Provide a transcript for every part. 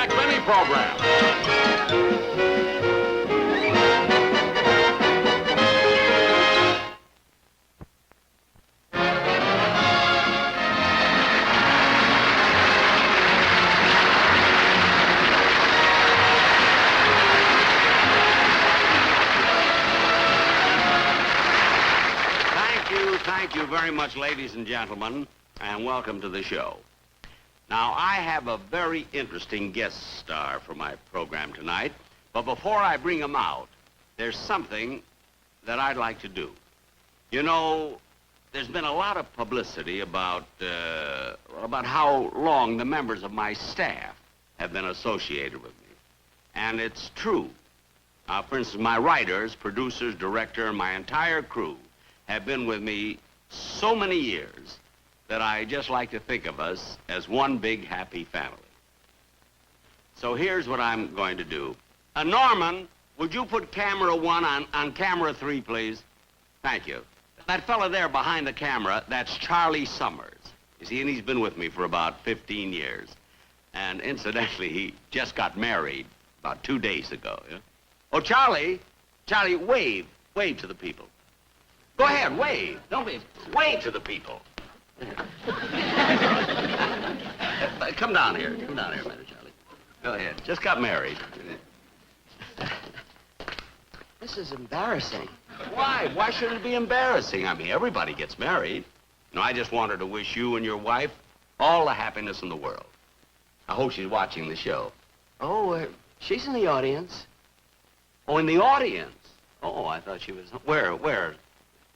Jack Benny program. Thank you very much, ladies and gentlemen, and welcome to the show. Now, I have a very interesting guest star for my program tonight, but before I bring him out, there's something that I'd like to do. You know, there's been a lot of publicity about how long the members of my staff have been associated with me, and it's true. For instance, my writers, producers, director, and my entire crew have been with me so many years that I just like to think of us as one big happy family. So here's what I'm going to do. Norman, would you put camera 1 on camera 3, please? Thank you. That fella there behind the camera, that's Charlie Summers. You see, and he's been with me for about 15 years. And incidentally, he just got married about 2 days ago. Yeah? Oh, Charlie, wave to the people. Go ahead, wave. Don't be, wave to the people. Come down here, a minute, Charlie. Go ahead, just got married. This is embarrassing. Why? Why should it be embarrassing? I mean, everybody gets married. No, I just wanted to wish you and your wife all the happiness in the world. I hope she's watching the show. Oh, she's in the audience. Oh, in the audience? Oh, I thought she was... Where?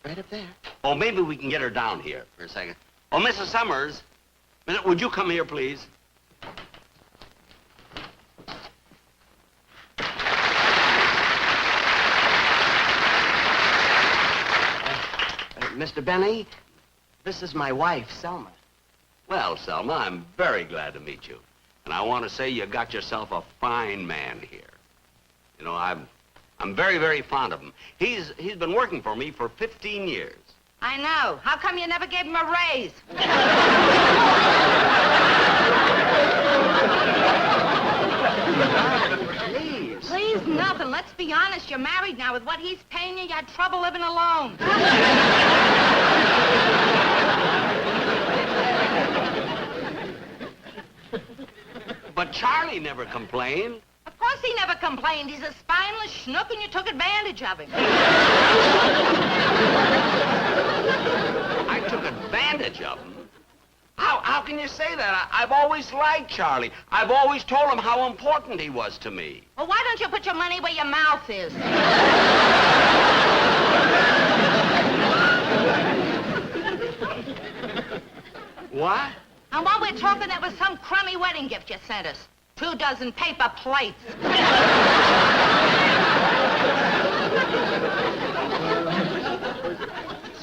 Right up there. Oh, maybe we can get her down here for a second. Oh, Mrs. Summers, would you come here, please? Mr. Benny, this is my wife, Selma. Well, Selma, I'm very glad to meet you. And I want to say you got yourself a fine man here. You know, I'm very, very fond of him. He's been working for me for 15 years. I know. How come you never gave him a raise? Please. Please, nothing. Let's be honest. You're married now. With what he's paying you, you had trouble living alone. But Charlie never complained. Of course he never complained. He's a spineless schnook, and you took advantage of him. I took advantage of him? How can you say that? I've always liked Charlie. I've always told him how important he was to me. Well, why don't you put your money where your mouth is? What? And while we're talking, that was some crummy wedding gift you sent us. 2 dozen paper plates.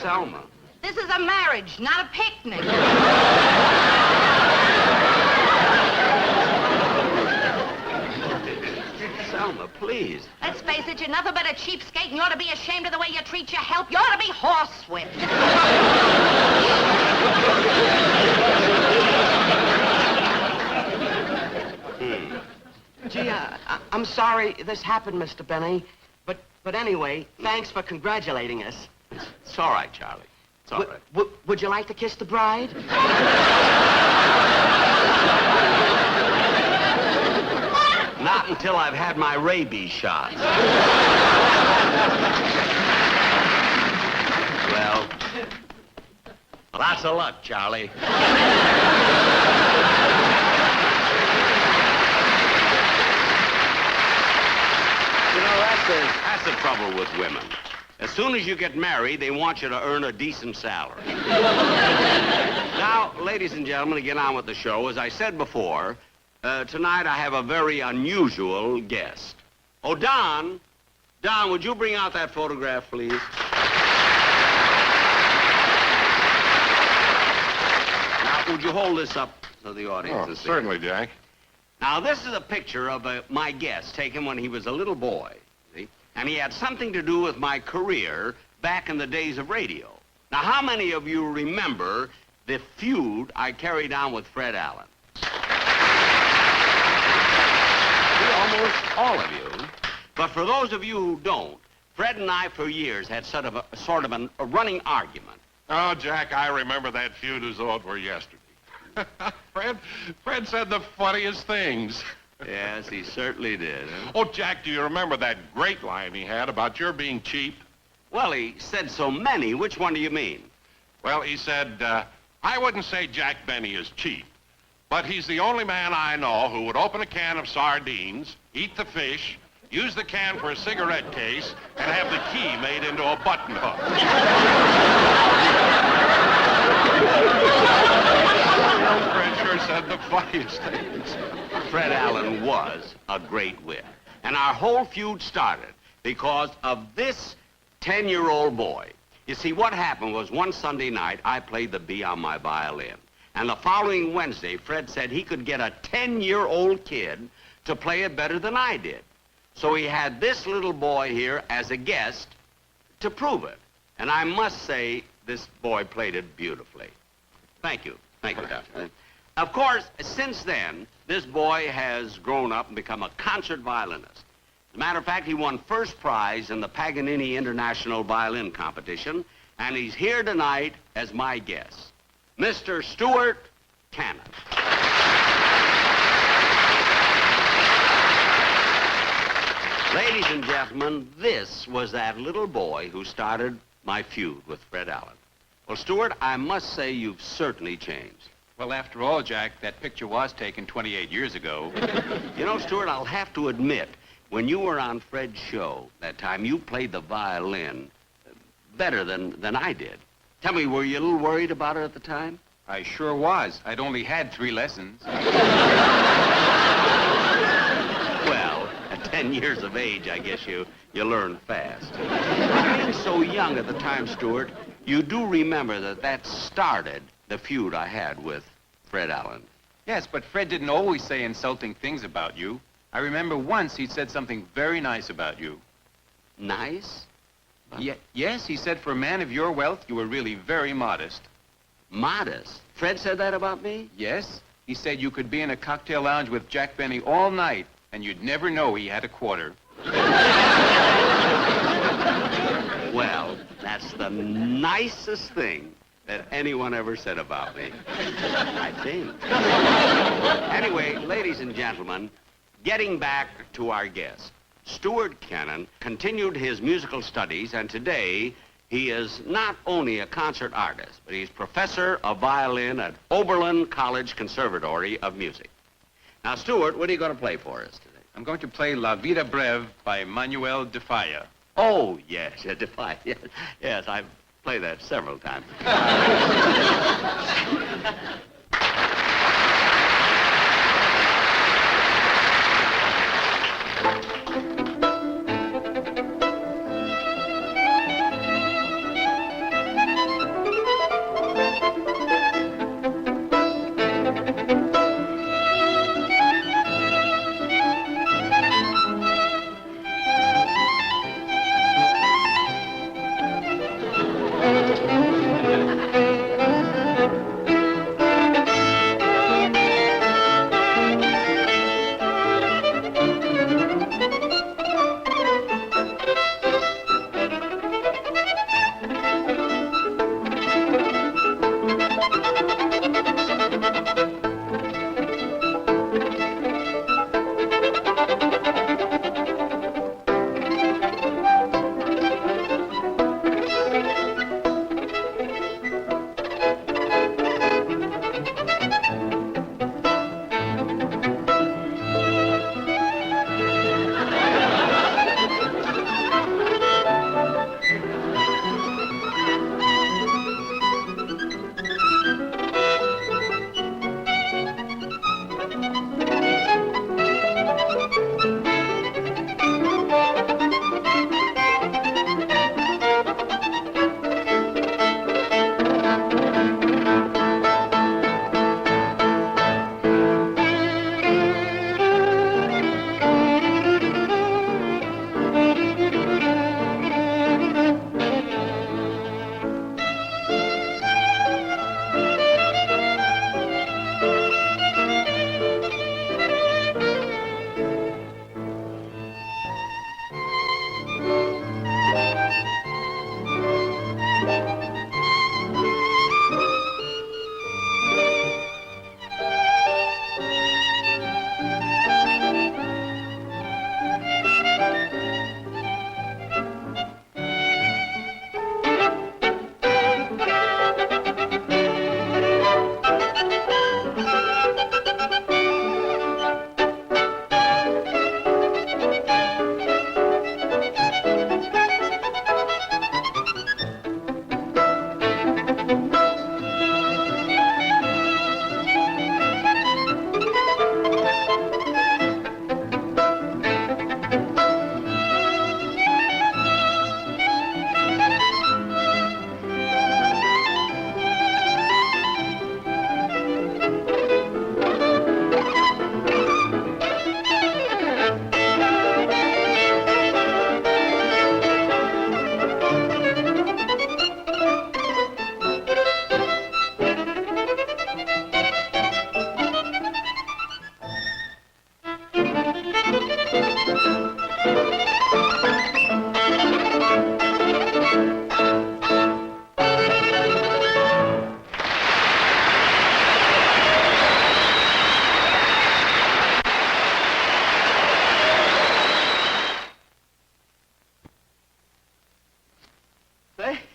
Selma. This is a marriage, not a picnic. Selma, please. Let's face it, you're nothing but a cheapskate, and you ought to be ashamed of the way you treat your help. You ought to be horsewhipped. Gee, I'm sorry this happened, Mr. Benny. But anyway, thanks for congratulating us. It's all right, Charlie. It's all right. Would you like to kiss the bride? Not until I've had my rabies shots. Well, lots of luck, Charlie. You know, that's the trouble with women. As soon as you get married, they want you to earn a decent salary. Now, ladies and gentlemen, to get on with the show, as I said before, tonight I have a very unusual guest. Oh, Don, would you bring out that photograph, please? Now, would you hold this up to the audience? Oh, certainly, Jack. Now, this is a picture of my guest taken when he was a little boy, see? And he had something to do with my career back in the days of radio. Now, how many of you remember the feud I carried on with Fred Allen? all of you. But for those of you who don't, Fred and I for years had sort of a running argument. Oh, Jack, I remember that feud as though it were yesterday. Fred said the funniest things. Yes, he certainly did. Huh? Oh, Jack, do you remember that great line he had about your being cheap? Well, he said so many. Which one do you mean? Well, he said, I wouldn't say Jack Benny is cheap, but he's the only man I know who would open a can of sardines, eat the fish, use the can for a cigarette case, and have the key made into a button hook. Fred sure said the funniest things. Fred Allen was a great wit. And our whole feud started because of this 10-year-old boy. You see, what happened was one Sunday night, I played the B on my violin. And the following Wednesday, Fred said he could get a 10-year-old kid to play it better than I did. So he had this little boy here as a guest to prove it. And I must say, this boy played it beautifully. Thank you. Thank you, Doctor. Of course, since then, this boy has grown up and become a concert violinist. As a matter of fact, he won first prize in the Paganini International Violin Competition, and he's here tonight as my guest, Mr. Stuart Cannon. Ladies and gentlemen, this was that little boy who started my feud with Fred Allen. Well, Stuart, I must say you've certainly changed. Well, after all, Jack, that picture was taken 28 years ago. You know, Stuart, I'll have to admit, when you were on Fred's show that time, you played the violin better than I did. Tell me, were you a little worried about it at the time? I sure was. I'd only had 3 lessons. Well, at 10 years of age, I guess you learn fast. Being so young at the time, Stuart, you do remember that started the feud I had with Fred Allen. Yes, but Fred didn't always say insulting things about you. I remember once he said something very nice about you. Nice? Yes, he said for a man of your wealth, you were really very modest. Modest? Fred said that about me? Yes, he said you could be in a cocktail lounge with Jack Benny all night, and you'd never know he had a quarter. Well, that's the nicest thing that anyone ever said about me, I think. Anyway, ladies and gentlemen, getting back to our guest, Stuart Cannon continued his musical studies, and today he is not only a concert artist, but he's professor of violin at Oberlin College Conservatory of Music. Now, Stuart, what are you going to play for us today? I'm going to play La Vida Breve by Manuel de Falla. Oh, yes, Defy. Yes, I've played that several times.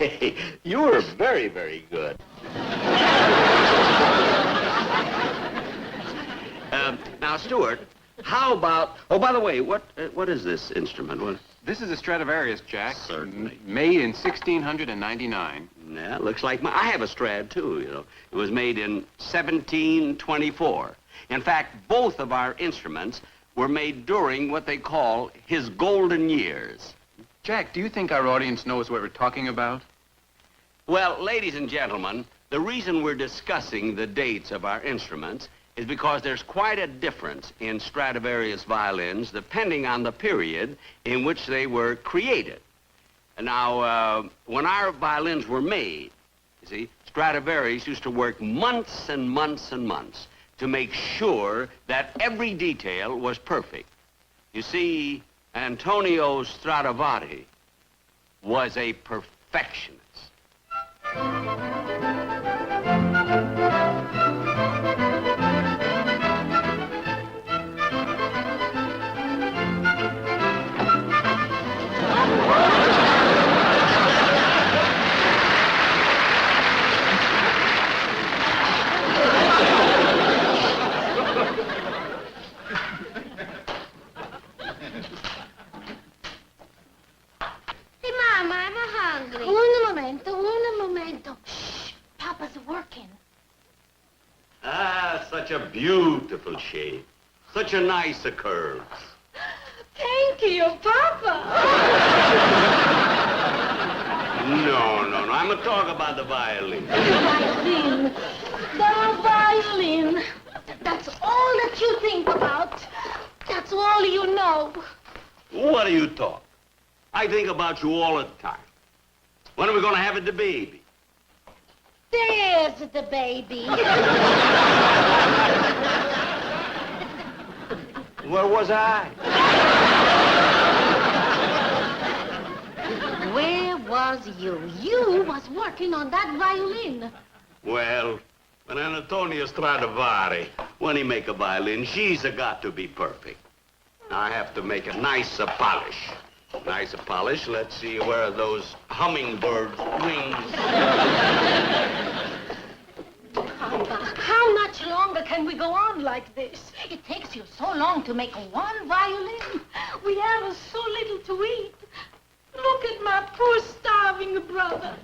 Hey, you were very, very good. Now, Stuart, how about... Oh, by the way, what is this instrument? What... This is a Stradivarius, Jack. Certainly. Made in 1699. Yeah, looks like I have a Strad, too, you know. It was made in 1724. In fact, both of our instruments were made during what they call his golden years. Jack, do you think our audience knows what we're talking about? Well, ladies and gentlemen, the reason we're discussing the dates of our instruments is because there's quite a difference in Stradivarius violins depending on the period in which they were created. Now, when our violins were made, you see, Stradivarius used to work months and months and months to make sure that every detail was perfect. You see, Antonio Stradivari was a perfectionist. Hey, Mama, I'm hungry. Un momento. Shh, Papa's working. Ah, such a beautiful shape. Such a nice curve. Thank you, Papa. No. I'm going to talk about the violin. The violin. That's all that you think about. That's all you know. What do you talk? I think about you all the time. When are we going to have the baby? There's the baby. Where was I? Where was you? You was working on that violin. Well, when Antonio Stradivari, when he make a violin, she's got to be perfect. I have to make a nice polish. Nice polish. Let's see, where are those hummingbird wings? Papa, how much longer can we go on like this? It takes you so long to make one violin. We have so little to eat. Look at my poor starving brother.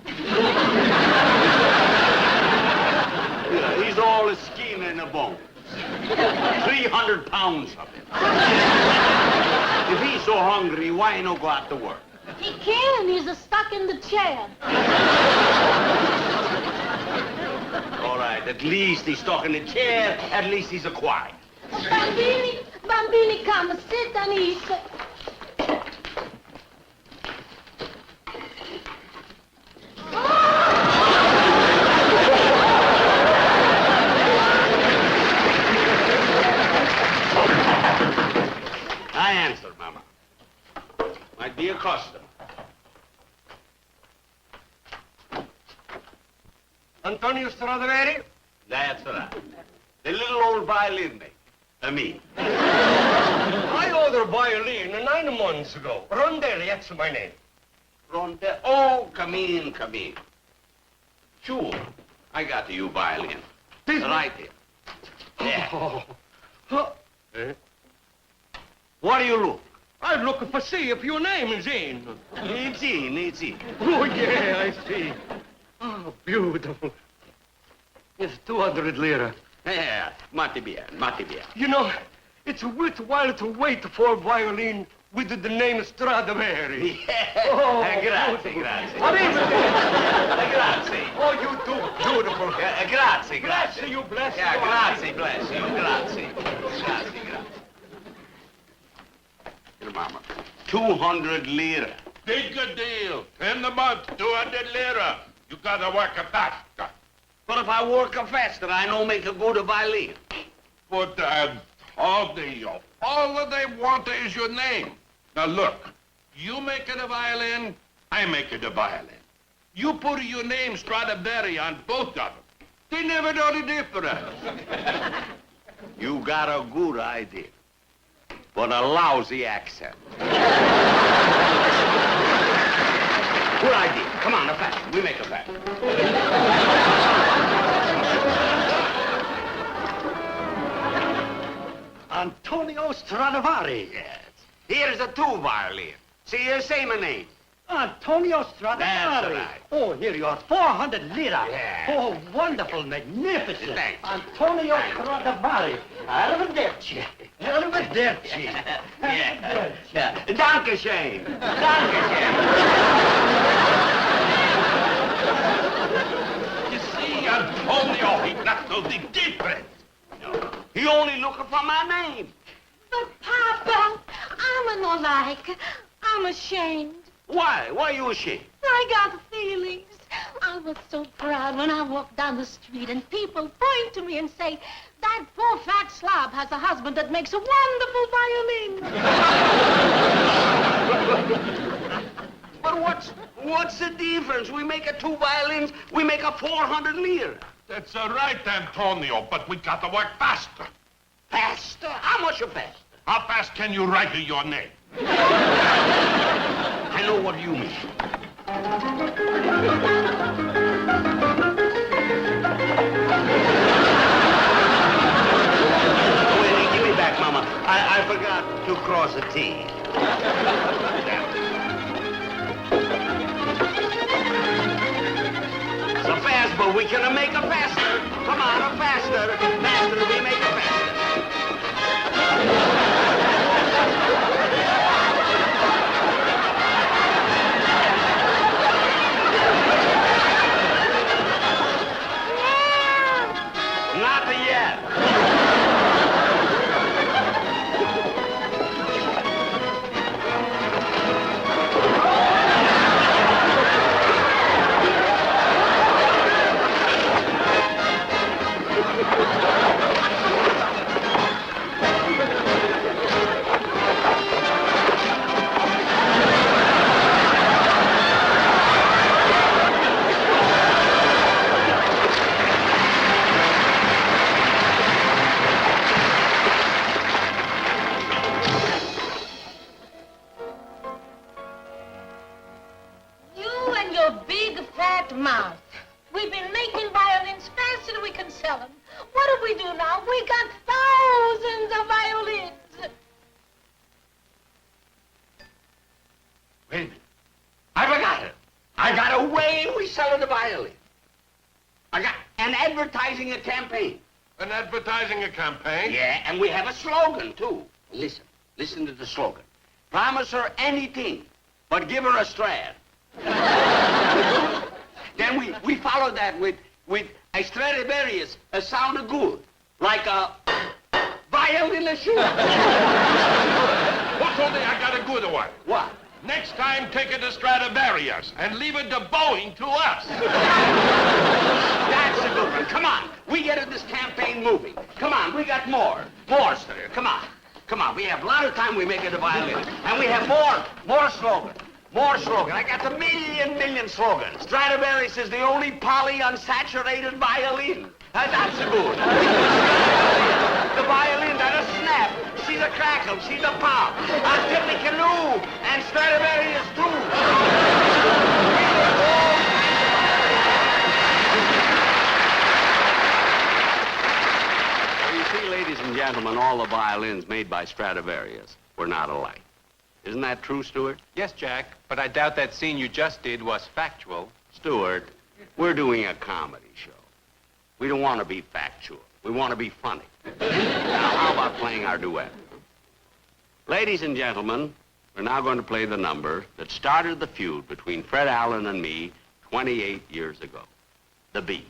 Yeah, he's all skin and a bone. 300 pounds of it. If he's so hungry, why no go out to work? He can. He's stuck in the chair. All right, at least he's stuck in the chair. At least he's a quiet. Bambini, come, sit and eat. I answered, Mama. Might be a customer. Antonio Stradivari? That's right. The little old violin maker. Me. I ordered a violin 9 months ago. Rondelli, that's my name. Ronde. Oh, come in. Sure. I got you violin. Right here. Yeah. Oh. What do you look? I'm looking for see if your name is in. It's in. Oh, yeah, I see. Oh, beautiful. It's 200 lira. Yeah, molto bien. You know, it's worthwhile to wait for a violin with the name Stradivarius. Yeah. Oh, Grazie. beautiful. Grazie. Oh, you do beautiful. Grazie. Bless you, bless you. Yeah, grazie, bless you. Grazie. Here, Mama. 200 lira. Big good deal. In the month, 200 lira. You gotta work a fast. But if I work faster, I don't make a good violin. But all that they want is your name. Now look, you make it a violin, I make it a violin. You put your name Stradivarius on both of them. They never know the difference. You got a good idea, but a lousy accent. Good idea. Come on, a fast. We make a fast. Antonio Stradivari. Yes. Here's a two violin. See, here, say my name. Antonio Stradivari. That's right. Oh, here you are, 400 lira. Yeah. Oh, wonderful, magnificent. Thanks. Antonio Stradivari. Arrivederci. Arrivederci. Yeah. Dankeschön. Dankeschön. You see, Antonio, he not know the difference. He only looking for my name. But, Papa, I'm not like. I'm ashamed. Why? Why are you ashamed? I got feelings. I was so proud when I walked down the street and people point to me and say, that poor fat slob has a husband that makes a wonderful violin. But what's the difference? We make a two violins, we make a 400 lira. That's all right, Antonio, but we got to work faster. Faster? How much faster? How fast can you write your name? I know what you mean. Wait, give me back, Mama. I forgot to cross a T. So fast, but we can make a faster. Come on, a faster. Faster, we make a faster. Not yet. You and your big fat mouth. We've been making violins faster than we can sell them. What do we do now? We got thousands of violins. Wait a minute. I forgot it. I got a way we sell the violin. I got an advertising campaign. An advertising campaign? Yeah, and we have a slogan, too. Listen to the slogan. Promise her anything, but give her a Strad. Then we follow that with a Stradivarius, a sound good, like a violin shoe. Who told me I got a good one? What? Next time, take it to Stradivarius and leave it to Boeing to us. That's a good one. Come on. We get this campaign moving. Come on, we got more. More, sir. Come on. Come on. We have a lot of time we make it a violin. And we have more slogan. More slogan. I got the million slogan. Stradivarius is the only polyunsaturated violin. That's a good. The violin that a snap. She's a crackle. She's a pop. A tippy-canoe. And Stradivarius too. Well, you see, ladies and gentlemen, all the violins made by Stradivarius were not alike. Isn't that true, Stuart? Yes, Jack, but I doubt that scene you just did was factual. Stuart, we're doing a comedy show. We don't want to be factual. We want to be funny. Now, how about playing our duet? Ladies and gentlemen, we're now going to play the number that started the feud between Fred Allen and me 28 years ago. The Bee.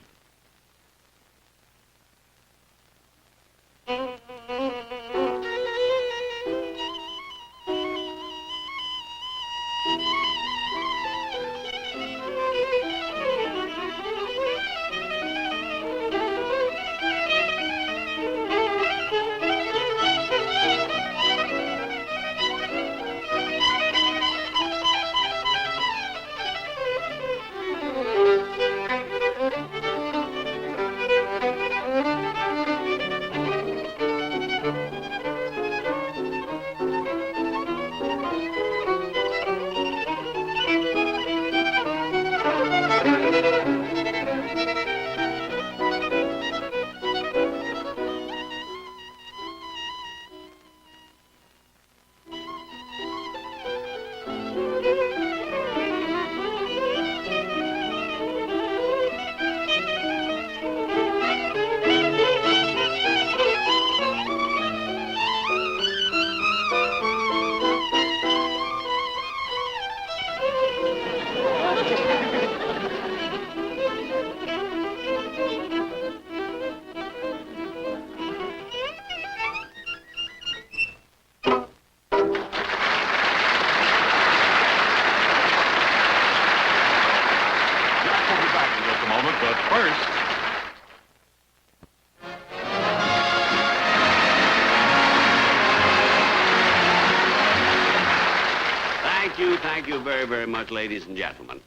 Thank you very, very much, ladies and gentlemen.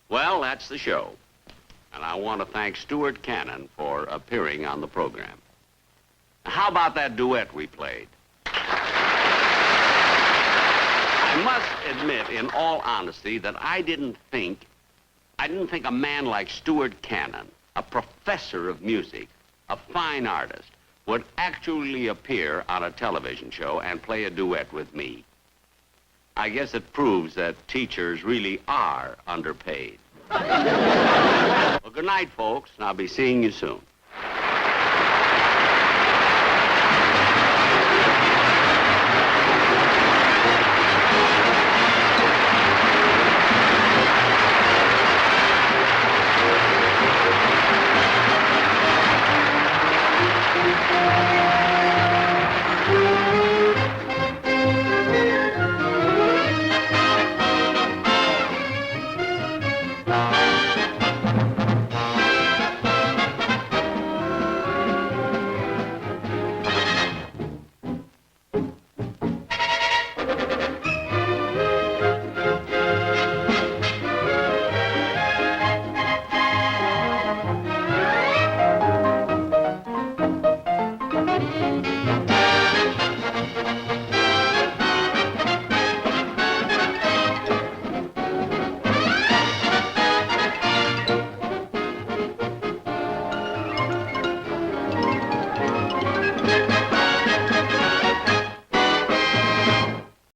Well, that's the show. And I want to thank Stuart Cannon for appearing on the program. How about that duet we played? I must admit, in all honesty, that I didn't think a man like Stuart Cannon, a professor of music, a fine artist, would actually appear on a television show and play a duet with me. I guess it proves that teachers really are underpaid. Well, good night, folks, and I'll be seeing you soon.